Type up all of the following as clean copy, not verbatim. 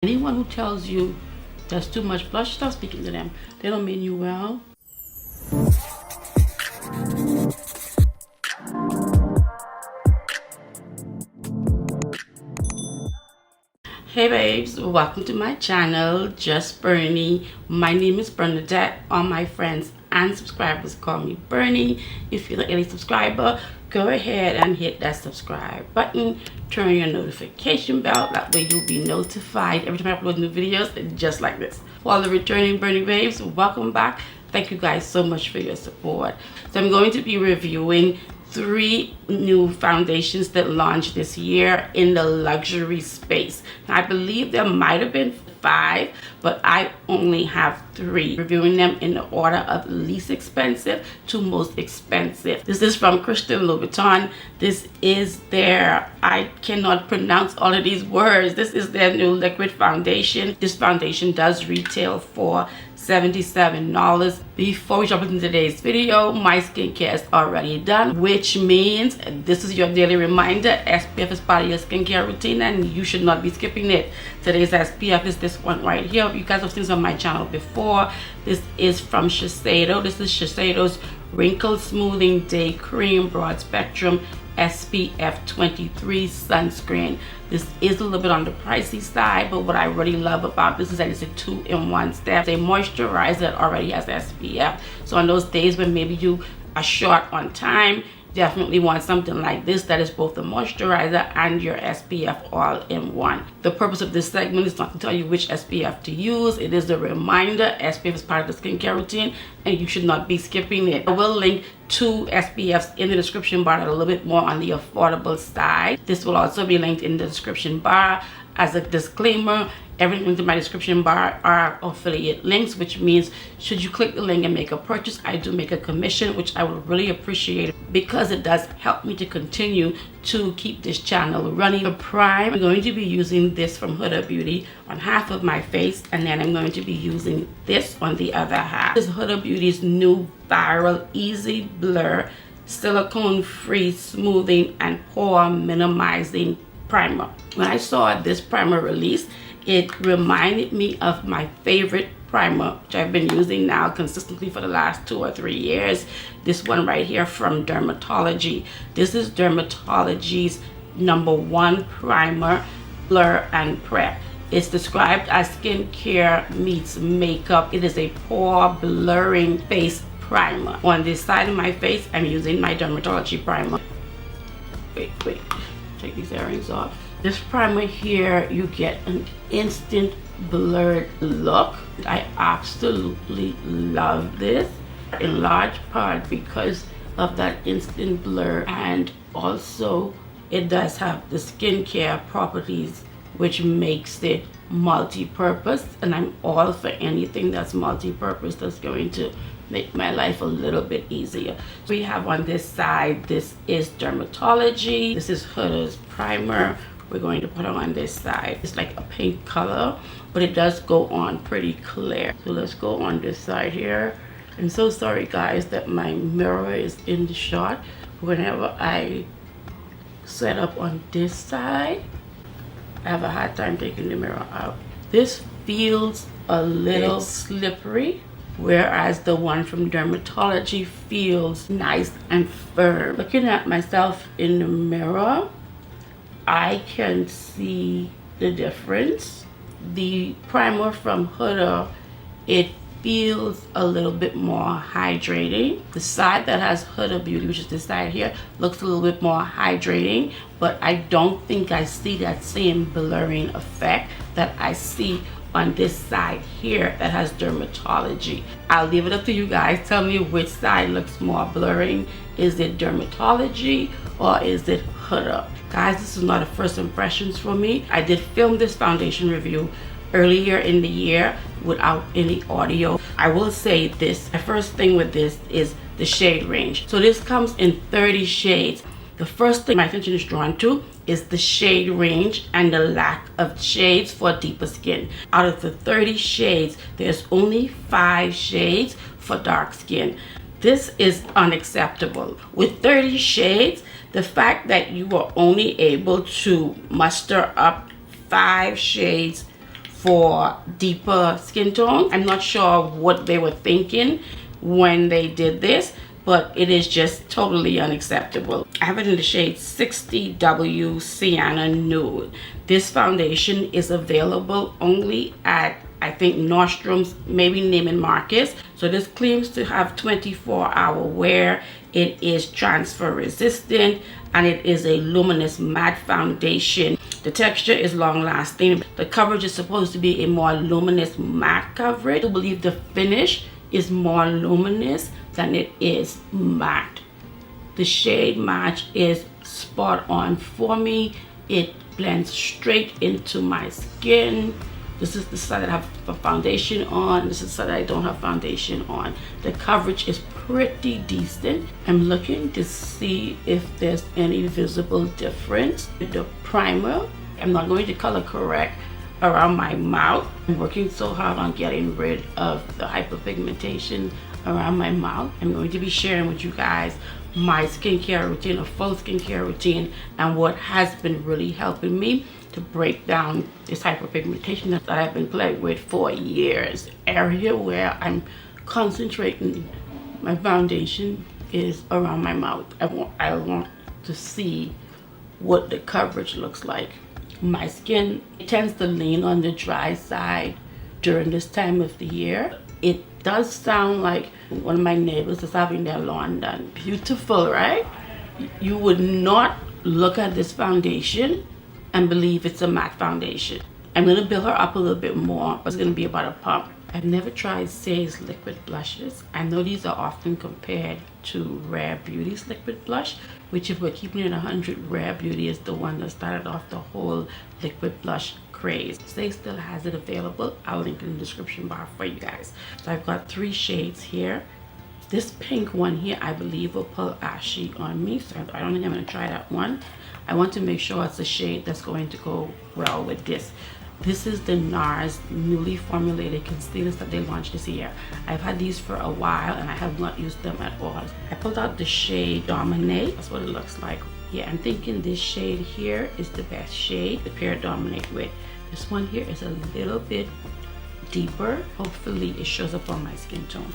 Anyone who tells you there's too much blush, stop speaking to them. They don't mean you well. Hey babes, welcome to my channel, Just Bernie. My name is Bernadette. All my friends and subscribers call me Bernie. If you're not a subscriber, go ahead and hit that subscribe button. Turn your notification bell, that way you'll be notified every time I upload new videos just like this. For all the returning Bernie babes, welcome back. Thank you guys so much for your support. So I'm going to be reviewing 3 new foundations that launched this year in the luxury space. Now, I believe there might have been 5, but I only have 3. Reviewing them in the order of least expensive to most expensive. This is from Louboutin. This is their, I cannot pronounce all of these words. This is their new liquid foundation. This foundation does retail for $77. Before we jump into today's video, my skincare is already done, which means this is your daily reminder. SPF is part of your skincare routine and you should not be skipping it. Today's SPF is this one right here. You guys have seen this on my channel before. This is from Shiseido. This is Shiseido's Wrinkle Smoothing Day Cream Broad Spectrum SPF 23 sunscreen. This is a little bit on the pricey side, but what I really love about this is that it's a 2-in-1 step. It's a moisturizer that already has SPF. So on those days when maybe you are short on time, definitely want something like this that is both the moisturizer and your SPF all in one. The purpose of this segment is not to tell you which SPF to use. It is a reminder. SPF is part of the skincare routine and you should not be skipping it. I will link 2 SPFs in the description bar that are a little bit more on the affordable side. This will also be linked in the description bar. As a disclaimer, everything in my description bar are affiliate links, which means should you click the link and make a purchase, I do make a commission, which I would really appreciate because it does help me to continue to keep this channel running. The prime, I'm going to be using this from Huda Beauty on half of my face, and then I'm going to be using this on the other half. This is Huda Beauty's new viral easy blur silicone-free smoothing and pore minimizing primer. When I saw this primer release, it reminded me of my favorite primer, which I've been using now consistently for the last 2 or 3 years. This one right here from Dermatology. This is Dermatology's #1 primer, blur and prep. It's described as skincare meets makeup. It is a pore blurring face primer. On this side of my face, I'm using my Dermatology primer. Wait. Take these earrings off. This primer here, you get an instant blurred look. I absolutely love this, in large part because of that instant blur, and also it does have the skincare properties which makes it multi-purpose, and I'm all for anything that's multi-purpose that's going to make my life a little bit easier. We have on this side, this is Dermatology. This is Huda's primer. We're going to put on this side. It's like a pink color, but it does go on pretty clear. So let's go on this side here. I'm so sorry guys that my mirror is in the shot. Whenever I set up on this side, I have a hard time taking the mirror out. This feels a little slippery, whereas the one from Dermatology feels nice and firm. Looking at myself in the mirror, I can see the difference. The primer from Huda, it feels a little bit more hydrating. The side that has Huda Beauty, which is this side here, looks a little bit more hydrating, but I don't think I see that same blurring effect that I see on this side here that has Dermatology. I'll leave it up to you guys. Tell me which side looks more blurring. Is it Dermatology or is it Huda? Guys, this is not a first impressions for me. I did film this foundation review earlier in the year without any audio. I will say this, the first thing with this is the shade range. So this comes in 30 shades. The first thing my attention is drawn to is the shade range and the lack of shades for deeper skin. Out of the 30 shades, there's only 5 shades for dark skin. This is unacceptable. With 30 shades, the fact that you were only able to muster up 5 shades for deeper skin tones. I'm not sure what they were thinking when they did this, but it is just totally unacceptable. I have it in the shade 60W Sienna Nude. This foundation is available only at, I think, Nordstrom's, maybe Neiman Marcus. So this claims to have 24-hour wear. It is transfer resistant, and it is a luminous matte foundation. The texture is long lasting. The coverage is supposed to be a more luminous matte coverage. I believe the finish is more luminous than it is matte. The shade match is spot on for me. It blends straight into my skin. This is the side that I have a foundation on. This is the side that I don't have foundation on. The coverage is pretty decent. I'm looking to see if there's any visible difference with the primer. I'm not going to color correct around my mouth. I'm working so hard on getting rid of the hyperpigmentation around my mouth. I'm going to be sharing with you guys my skincare routine, a full skincare routine, and what has been really helping me to break down this hyperpigmentation that I've been playing with for years. Area where I'm concentrating my foundation is around my mouth. I want to see what the coverage looks like. My skin tends to lean on the dry side during this time of the year. It does sound like one of my neighbors is having their lawn done. Beautiful, right? You would not look at this foundation and believe it's a matte foundation. I'm gonna build her up a little bit more. It's gonna be about a pump. I've never tried Saie's liquid blushes. I know these are often compared to Rare Beauty's liquid blush, which, if we're keeping it 100, Rare Beauty is the one that started off the whole liquid blush craze. Saie still has it available. I'll link it in the description bar for you guys. So I've got 3 shades here. This pink one here, I believe, will pull ashy on me, so I don't think I'm gonna try that one. I want to make sure it's a shade that's going to go well with this. This is the NARS newly formulated concealers that they launched this year. I've had these for a while and I have not used them at all. I pulled out the shade Dominate. That's what it looks like. Yeah, I'm thinking this shade here is the best shade to pair Dominate with. This one here is a little bit deeper. Hopefully it shows up on my skin tone.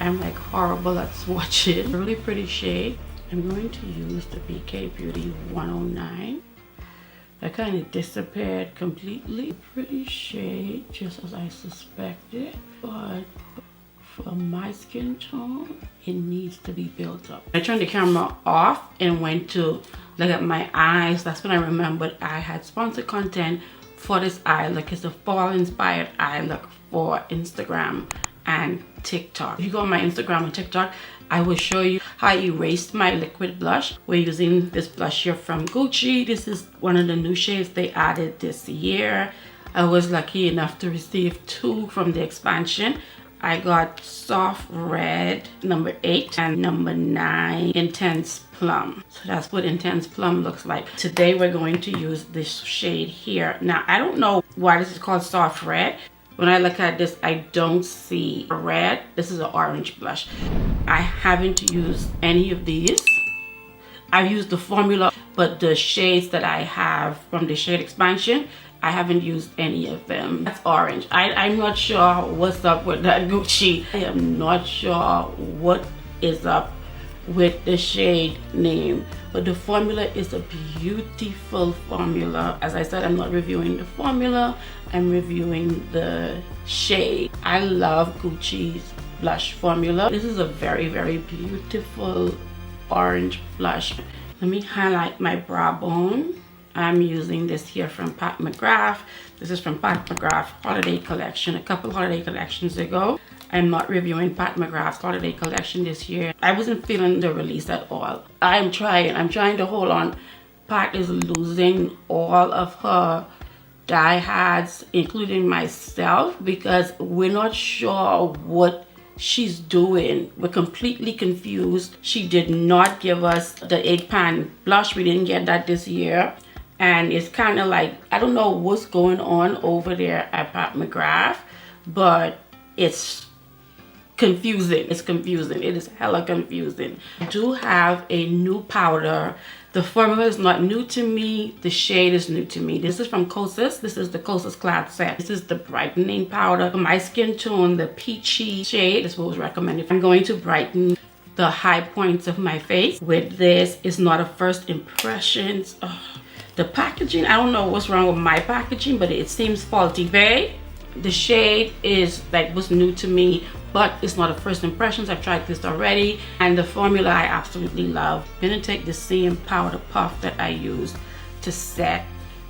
I'm like horrible at swatches. Really pretty shade. I'm going to use the BK Beauty 109. That kind of disappeared completely. Pretty shade, just as I suspected, but for my skin tone, it needs to be built up. I turned the camera off and went to look at my eyes. That's when I remembered I had sponsored content for this eye look. It's a fall inspired eye look for Instagram and TikTok. If you go on my Instagram and TikTok, I will show you how I erased my liquid blush. We're using this blush here from Gucci. This is one of the new shades they added this year. I was lucky enough to receive 2 from the expansion. I got Soft Red number 8 and number 9 Intense Plum. So that's what Intense Plum looks like. Today we're going to use this shade here. Now I don't know why this is called Soft Red. When I look at this, I don't see a red. This is an orange blush. I haven't used any of these. I've used the formula, but the shades that I have from the shade expansion, I haven't used any of them. That's orange. I'm not sure what's up with that Gucci. I am not sure what is up with the shade name, but the formula is a beautiful formula. As I said, I'm not reviewing the formula, I'm reviewing the shade. I love Gucci's blush formula. This is a very, very beautiful orange blush. Let me highlight my brow bone. I'm using this here from Pat McGrath. This is from Pat McGrath holiday collection, a couple holiday collections ago. I'm not reviewing Pat McGrath's holiday collection this year. I wasn't feeling the release at all. I'm trying to hold on. Pat is losing all of her diehards, including myself, because we're not sure what she's doing. We're completely confused. She did not give us the 8-pan blush. We didn't get that this year. And it's kind of like, I don't know what's going on over there at Pat McGrath, but it's confusing. It's confusing. It is hella confusing. I do have a new powder. The The formula is not new to me. The shade is new to me. This is from Kosas. This is the Kosas Clad Set. This is the brightening powder. For my skin tone, the peachy shade is what was recommended. I'm going to brighten the high points of my face with this. It's not a first impressions. Oh, the packaging, I don't know what's wrong with my packaging, but it seems faulty. The shade is like what's new to me, but it's not a first impressions. I've tried this already, and the formula I absolutely love. I'm gonna take the same powder puff that I used to set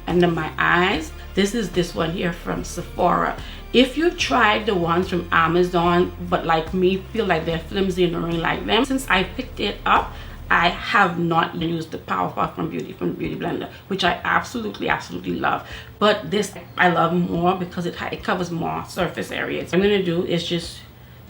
under my eyes. This is this one here from Sephora. If you tried the ones from Amazon, but like me feel like they're flimsy and don't really like them, since I picked it up, I have not used the Power Puff from Beauty Blender, which I absolutely love. But this I love more because it covers more surface areas. What I'm gonna do is just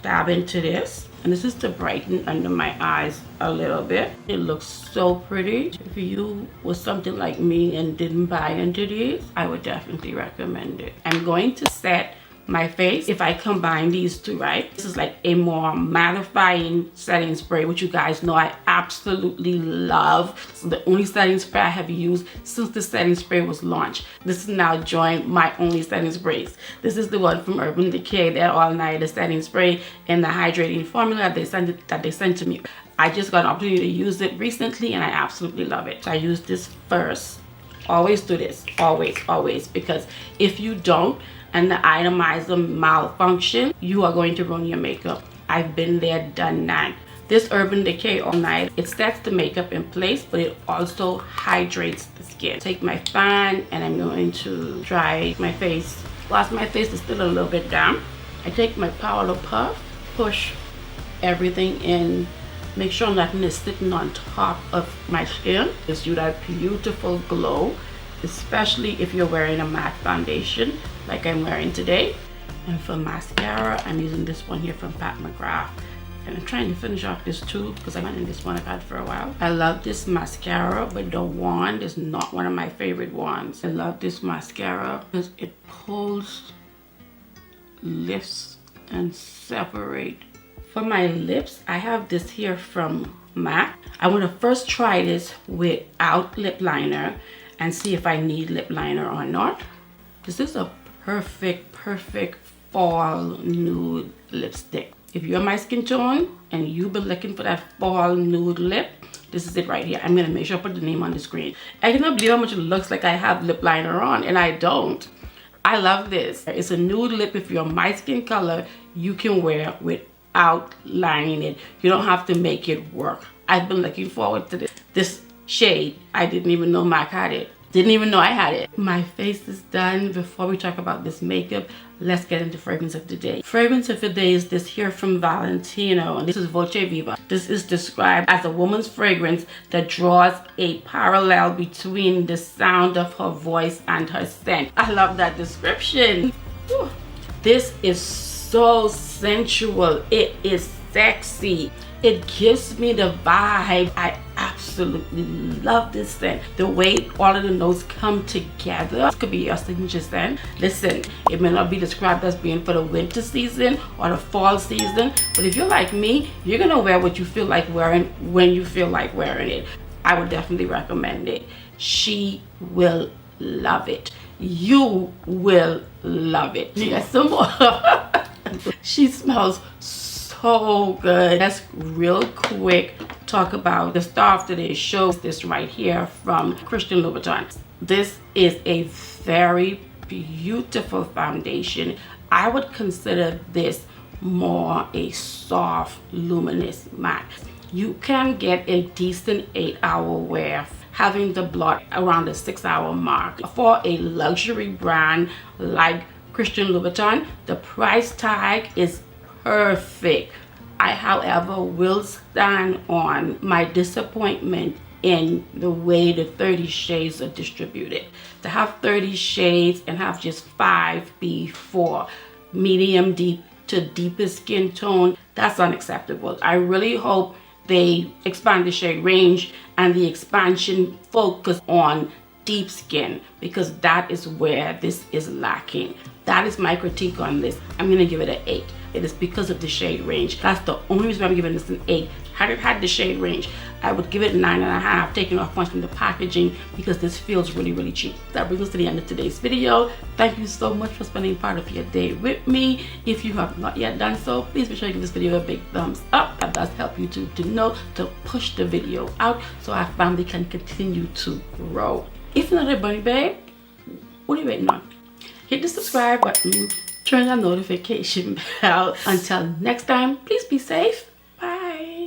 dab into this, and this is to brighten under my eyes a little bit. It looks so pretty. If you was something like me and didn't buy into these, I would definitely recommend it. I'm going to set my face if I combine these two, right? This is like a more mattifying setting spray, which you guys know I absolutely love. So the only setting spray I have used since the setting spray was launched. This has now joined my only setting sprays. This is the one from Urban Decay, their all-nighter setting spray in the hydrating formula that they sent to me. I just got an opportunity to use it recently and I absolutely love it. So I use this first. Always do this, always, because if you don't, and the atomizer malfunction, you are going to ruin your makeup. I've been there, done that. This Urban Decay All Night, it sets the makeup in place, but it also hydrates the skin. Take my fan and I'm going to dry my face. Whilst my face is still a little bit damp, I take my powder puff, push everything in, make sure nothing is sitting on top of my skin. Gives you that beautiful glow, especially if you're wearing a matte foundation like I'm wearing today. And for mascara, I'm using this one here from Pat McGrath. And I'm trying to finish off this too because I wanted this one I've had for a while. I love this mascara, but the wand is not one of my favorite wands. I love this mascara because it pulls, lifts, and separates. For my lips, I have this here from MAC. I want to first try this without lip liner and see if I need lip liner or not. This is a perfect fall nude lipstick. If you're my skin tone and you've been looking for that fall nude lip, this is it right here. I'm gonna make sure I put the name on the screen. I cannot believe how much it looks like I have lip liner on, and I don't. I love this. It's a nude lip. If you're my skin color, you can wear without lining it. You don't have to make it work. I've been looking forward to this shade. I didn't even know MAC had it. Didn't even know I had it. My face is done. Before we talk about this makeup, let's get into fragrance of the day. Fragrance of the day is this here from Valentio, and this is Voce Viva. This is described as a woman's fragrance that draws a parallel between the sound of her voice and her scent. I love that description. Whew. This is so sensual. It is sexy. It gives me the vibe. I absolutely love this scent. The way all of the notes come together. This could be your signature scent. Listen, it may not be described as being for the winter season or the fall season, but if you're like me, you're gonna wear what you feel like wearing when you feel like wearing it. I would definitely recommend it. She will love it. You will love it. Yes, some more. She smells so good. Let's real quick talk about the star of today's show. This right here from Christian Louboutin. This is a very beautiful foundation. I would consider this more a soft, luminous matte. You can get a decent 8-hour wear having the blot around the 6-hour mark. For a luxury brand like Christian Louboutin, the price tag is perfect. I, however, will stand on my disappointment in the way the 30 shades are distributed. To have 30 shades and have just 5 be for medium deep to deepest skin tone, that's unacceptable. I really hope they expand the shade range and the expansion focus on deep skin, because that is where this is lacking. That is my critique on this. I'm gonna give it an 8. It is because of the shade range. That's the only reason I'm giving this an 8. had it had the shade range, I would give it 9.5, taking off points from the packaging because this feels really, really cheap. That brings us to the end of today's video. Thank you so much for spending part of your day with me. If you have not yet done so, please be sure to give this video a big thumbs up. That does help YouTube to know to push the video out so our family can continue to grow. If you're not a bunny babe, what are you waiting on? Hit the subscribe button, turn on notification bell. Until next time, please be safe. Bye.